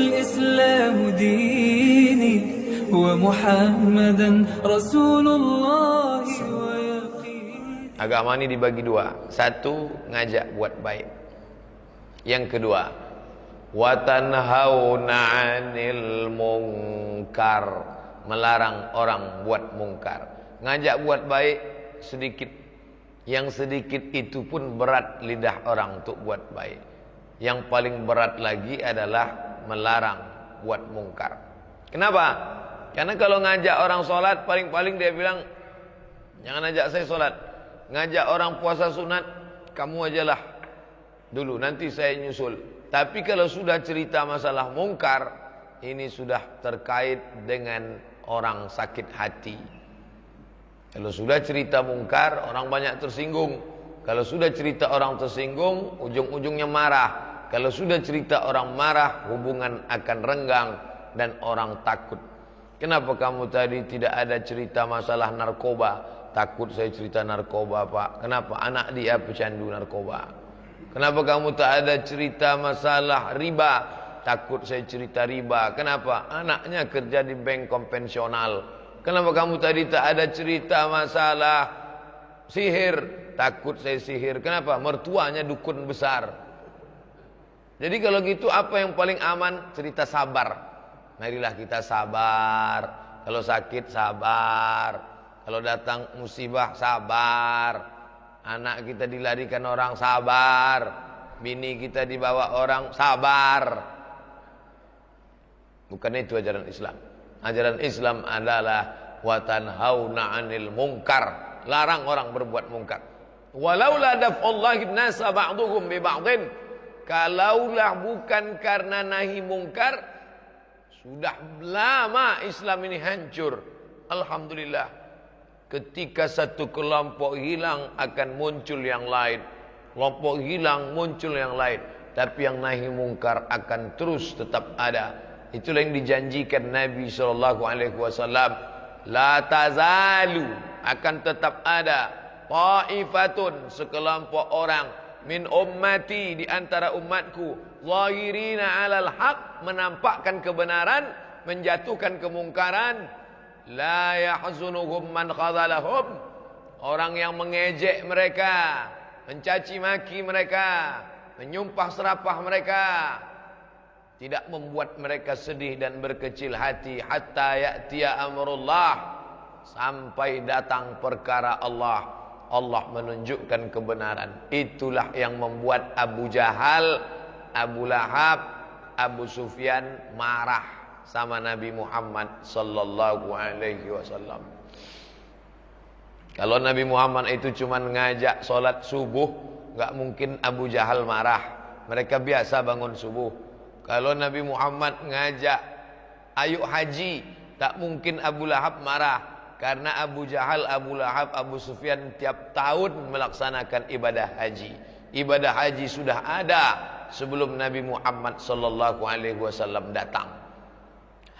الإسلام ديني ومحمدا رسول الله ويقيني. Agama ini dibagi dua. Satu, ngajak buat baik. Yang kedua, wa tanhauna 'anil munkar, melarang orang buat mungkar. Ngajak buat baik sedikit. Yang sedikit itu pun berat lidah orang untuk buat baik. Yang paling berat lagi adalah melarang buat mungkar. Kenapa? Karena kalau ngajak orang sholat, paling-paling dia bilang, jangan ajak saya sholat. Ngajak orang puasa sunat, kamu ajalah dulu, nanti saya nyusul. Tapi kalau sudah cerita masalah mungkar, ini sudah terkait dengan orang sakit hati. Kalau sudah cerita mungkar, orang banyak tersinggung. Kalau sudah cerita orang tersinggung, ujung-ujungnya marah. Kalau sudah cerita orang marah, hubungan akan renggang dan orang takut. Kenapa kamu tadi tidak ada cerita masalah narkoba? Takut saya cerita narkoba, Pak. Kenapa? Anak dia pecandu narkoba. Kenapa kamu tak ada cerita masalah riba? Takut saya cerita riba. Kenapa? Anaknya kerja di bank konvensional. Kenapa kamu tadi tak ada cerita masalah sihir? Takut saya sihir. Kenapa? Mertuanya dukun besar. Jadi kalau gitu apa yang paling aman? Cerita sabar. Marilah kita sabar. Kalau sakit sabar. Kalau datang musibah sabar. Anak kita dilarikan orang sabar. Bini kita dibawa orang sabar. Bukan itu ajaran Islam. Ajaran Islam adalah wa tanhauna 'anil munkar, larang orang berbuat mungkar. Walaula daf'ullahi an-nasa ba'dhum bi ba'dhin, kalaulah bukan karena nahi mungkar, sudah lama Islam ini hancur. Alhamdulillah. Ketika satu kelompok hilang akan muncul yang lain. Kelompok hilang muncul yang lain. Tapi yang nahi mungkar akan terus tetap ada. Itulah yang dijanjikan Nabi SAW. La tazalu, akan tetap ada. Ta'ifatun, sekelompok orang. Min ummati, di antara umatku. Zahirina alal haq, menampakkan kebenaran. Menjatuhkan kemungkaran. La yahzunuhum man khadalahum, orang yang mengejek mereka, mencaci maki mereka, menyumpah serapah mereka, tidak membuat mereka sedih dan berkecil hati. Hatta ya'tiya amrullah, sampai datang perkara Allah. Allah menunjukkan kebenaran. Itulah yang membuat Abu Jahal, Abu Lahab, Abu Sufyan marah sama Nabi Muhammad sallallahu alaihi wasallam. Kalau Nabi Muhammad itu cuma ngajak solat subuh, enggak mungkin Abu Jahal marah. Mereka biasa bangun subuh. Kalau Nabi Muhammad ngajak ayo haji, tak mungkin Abu Lahab marah. Karena Abu Jahal, Abu Lahab, Abu Sufyan tiap tahun melaksanakan ibadah haji. Ibadah haji sudah ada sebelum Nabi Muhammad sallallahu alaihi wasallam datang.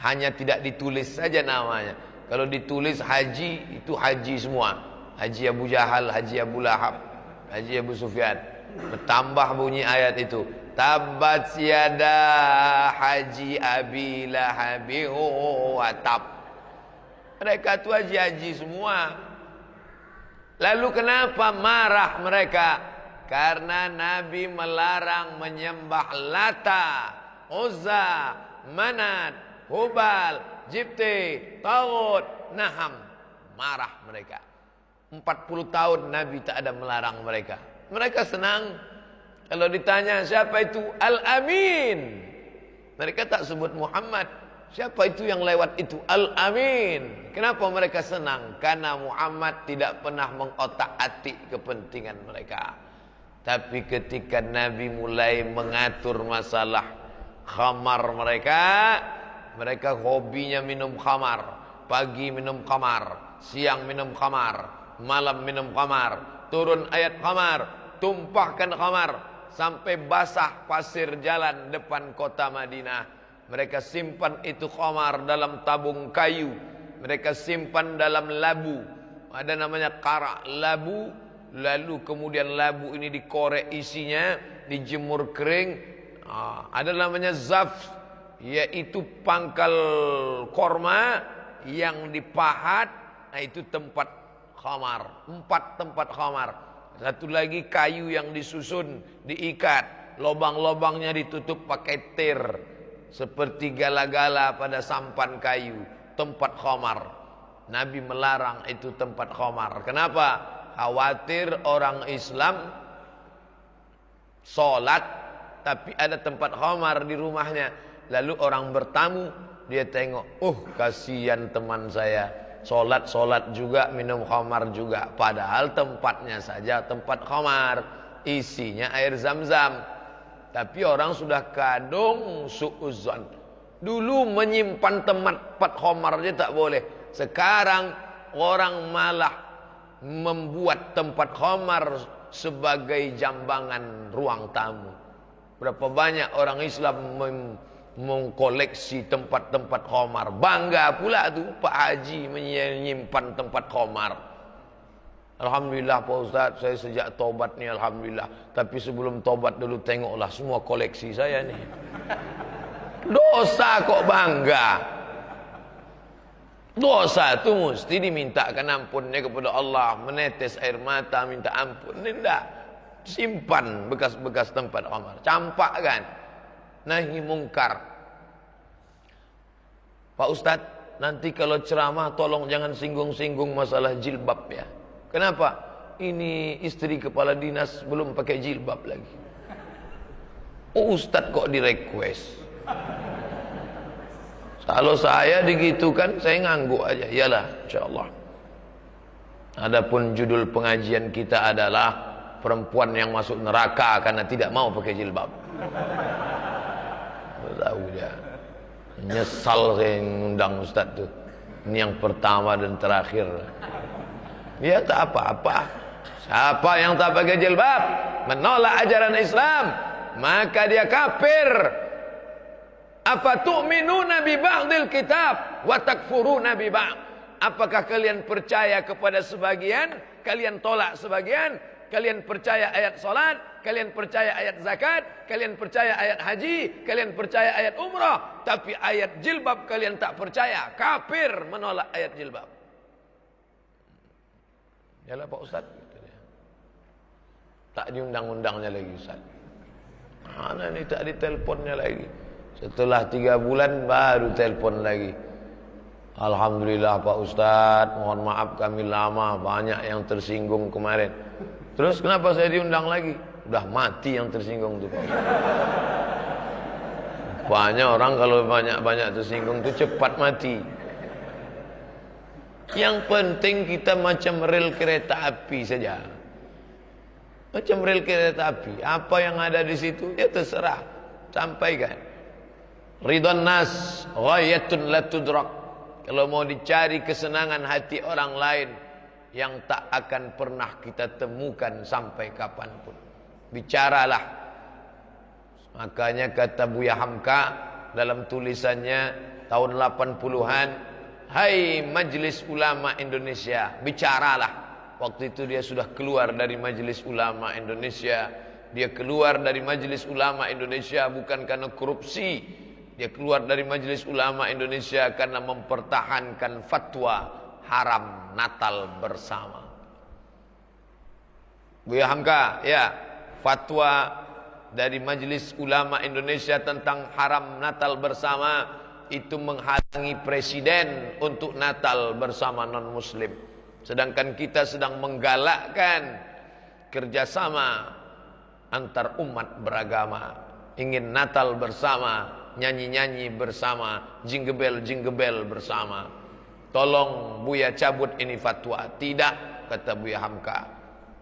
Hanya tidak ditulis saja namanya. Kalau ditulis haji, itu haji semua. Haji Abu Jahal, haji Abu Lahab, haji Abu Sufyan. Bertambah bunyi ayat itu. Tabbat yada haji Abi Lahabi wa tab. Mereka itu haji-haji semua. Lalu kenapa marah mereka? Karena Nabi melarang menyembah Lata, Uzza, Manat, Hubal, Jibti, Tagut, Naham. Marah mereka. 40 tahun Nabi tak ada melarang mereka. Mereka senang. Kalau ditanya siapa itu Al-Amin, mereka tak sebut Muhammad. Siapa itu yang lewat itu? Al-Amin. Kenapa mereka senang? Karena Muhammad tidak pernah mengotak-atik kepentingan mereka. Tapi ketika Nabi mulai mengatur masalah khamar mereka, mereka hobinya minum khamar. Pagi minum khamar, siang minum khamar, malam minum khamar. Turun ayat khamar, tumpahkan khamar sampai basah pasir jalan depan kota Madinah. Mereka simpan itu khamar dalam tabung kayu. Mereka simpan dalam labu. Ada namanya karak labu. Lalu kemudian labu ini dikorek isinya, dijemur kering. Ada namanya zaf. yaitu pangkal korma yang dipahat, itu tempat khamar. 4 tempat khamar. Satu lagi kayu yang disusun, diikat, lobang-lobangnya ditutup pakai tir, seperti gala-gala pada sampan kayu. Tempat khamar. Nabi melarang itu tempat khamar. Kenapa? Khawatir orang Islam sholat tapi ada tempat khamar di rumahnya. Lalu orang bertamu, dia tengok, kasihan teman saya, sholat juga, minum khamar juga. Padahal tempatnya saja tempat khamar, isinya air zam-zam. Tapi orang sudah kadung su'uzan. Dulu menyimpan tempat khamar aja tak boleh. Sekarang orang malah membuat tempat khamar sebagai jambangan ruang tamu. Berapa banyak orang Islam mengkoleksi tempat-tempat khamar. Bangga pula tu Pak Haji menyimpan tempat khamar. Alhamdulillah Pak Ustaz, saya sejak taubat ni alhamdulillah. Tapi sebelum taubat dulu tengoklah semua koleksi saya ni. Dosa kok bangga. Dosa tu mesti dimintakan ampunnya kepada Allah, menetes air mata minta ampun. Ini enggak. Simpan bekas-bekas tempat khamar. Campak kan? Nahi mungkar. Pak Ustadz, nanti kalau ceramah tolong jangan singgung-singgung masalah jilbab ya. Kenapa? Ini istri kepala dinas belum pakai jilbab lagi. Ustadz kok di-request? Kalau saya digitukan, saya ngangguk aja. Iyalah, insyaallah. Adapun judul pengajian kita adalah perempuan yang masuk neraka karena tidak mau pakai jilbab. Tahu dia. Nyesal saya ngundang Ustaz tuh. Ini yang pertama dan terakhir. Dia tak apa-apa. Siapa yang tak pakai jilbab, menolak ajaran Islam, maka dia kafir. Afatu'minuna bi ba'dil kitab wa takfuruna bi ba'd. Apakah kalian percaya kepada sebagian, kalian tolak sebagian? Kalian percaya ayat salat, kalian percaya ayat zakat, kalian percaya ayat haji, kalian percaya ayat umrah, tapi ayat jilbab kalian tak percaya. Kafir menolak ayat jilbab. Yalah Pak Ustaz, tak diundang-undangnya lagi Ustaz. Mana ni tak diteleponnya lagi. Setelah 3 bulan baru telpon lagi. Alhamdulillah Pak Ustaz, mohon maaf kami lama, banyak yang tersinggung kemarin. Terus kenapa saya diundang lagi? Udah mati yang tersinggung tu Pak Ustaz. Banyak orang kalau banyak-banyak tersinggung tu cepat mati. Yang penting kita macam rel kereta api saja. Macam rel kereta api. Apa yang ada di situ ya terserah, sampaikan. Ridwan nas ghayatun la tudrak. Kalau mau dicari kesenangan hati orang lain yang tak akan pernah kita temukan sampai kapanpun, bicaralah. Makanya kata Buya Hamka dalam tulisannya tahun 80-an, hai Majelis Ulama Indonesia, bicaralah. Waktu itu dia sudah keluar dari Majelis Ulama Indonesia. Dia keluar dari Majelis Ulama Indonesia bukan karena korupsi. Dia keluar dari Majelis Ulama Indonesia karena mempertahankan fatwa haram Natal bersama. Buya Hamka, ya, fatwa dari Majelis Ulama Indonesia tentang haram Natal bersama itu menghalangi presiden untuk Natal bersama non-muslim. Sedangkan kita sedang menggalakkan kerjasama antar umat beragama. Ingin Natal bersama, nyanyi-nyanyi bersama, jingle-bell bersama. Tolong Buya cabut ini fatwa. Tidak, kata Buya Hamka.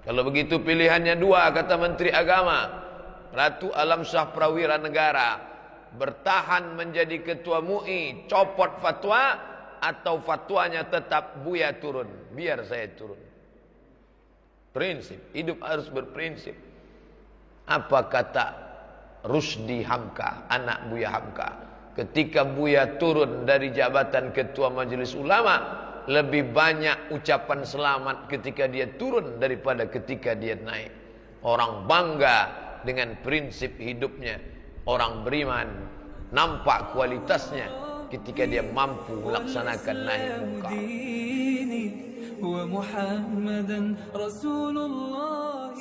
Kalau begitu pilihannya 2, kata Menteri Agama. Ratu Alamsyah Prawira Negara bertahan menjadi ketua MUI, copot fatwa, atau fatwanya tetap Buya turun. Biar saya turun. Prinsip, hidup harus berprinsip. Apa kata Rusdi Hamka, anak Buya Hamka? Ketika Buya turun dari jabatan ketua Majelis Ulama, lebih banyak ucapan selamat ketika dia turun daripada ketika dia naik. Orang bangga dengan prinsip hidupnya. Orang beriman nampak kualitasnya ketika dia mampu melaksanakan nahi munkar. ومحمدا رسول الله